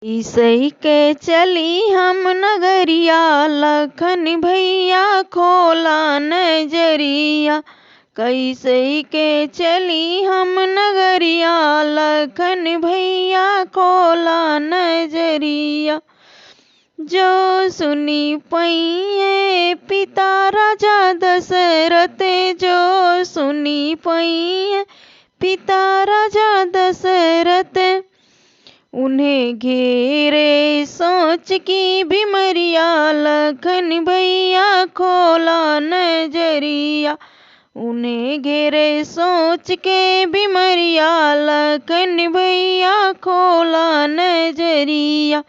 ईसई के चली हम नगरिया, लखन भैया खोला नजरिया। कैसे के चली हम नगरिया, लखन भैया खोला नजरिया। जो सुनी पइए पिता राजा दशरथ, जो सुनी पइए पिता राजा दशरथ। उन्हें घेरे सोच की बीमरिया, लखन भैया खोला नजरिया। उन्हें घेरे सोच के बीमरिया, लखन भैया खोला नजरिया।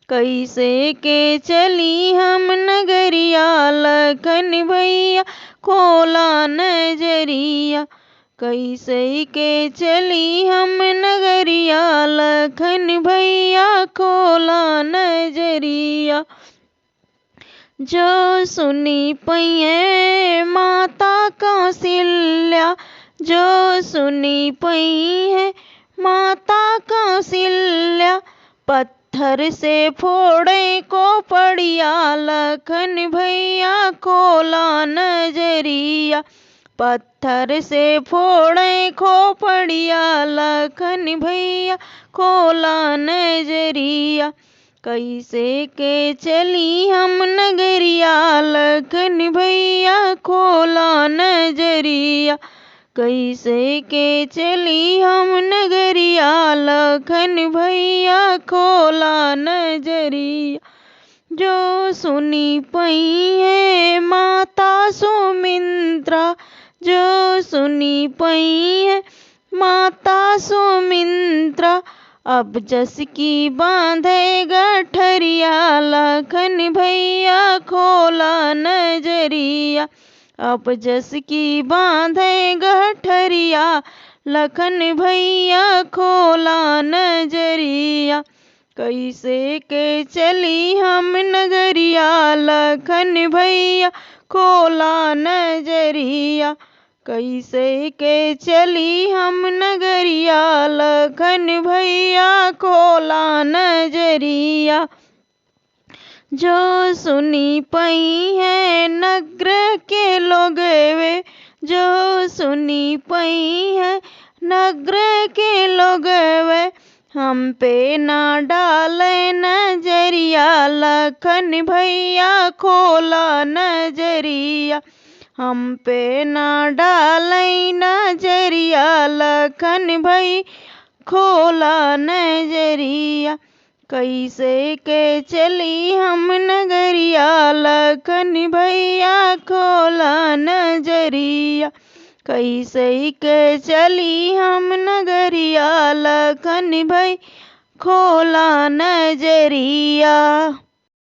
कैसे के चली हम नगरिया, लखन भैया खोला नजरिया। कैसे के चली हम नगरिया, लखन भैया खोला नजरिया। जो सुनी पइए माता कौशल्या, जो सुनी पइए माता कौशल्या। पत्थर से फोड़े को पड़िया, लखन भैया खोला नजरिया। पत्थर से फोड़े खोपड़िया, लखन भैया खोला नजरिया। कैसे के चली हम नगरिया, लखन भैया खोला नजरिया। कैसे के चली हम नगरिया, लखन भैया खोला नजरिया। जो सुनी पइए माता सुमित्रा, जो सुनी पइए माता सुमित्रा। अब जस की बांधे गठरिया, लखन भैया खोला नजरिया। अब जस की बांधे गठरिया, लखन भैया खोला नजरिया। कैसे के चली हम नगरिया, लखन भैया खोला नजरिया। कैसे के चली हम नगरिया, लखन भैया खोला नजरिया। जो सुनी पइए नगर के लोग वे, जो सुनी पइए नगर के लोग वे। हम पे ना डाले नजरिया, लखन भैया खोला नजरिया। हम पे ना डाले नजरिया, लखन भई खोला नजरिया। कैसे के चली हम नगरिया, लखन भैया खोला नजरिया। कैसे के चली हम नगरिया, लखन भई खोला नजरिया।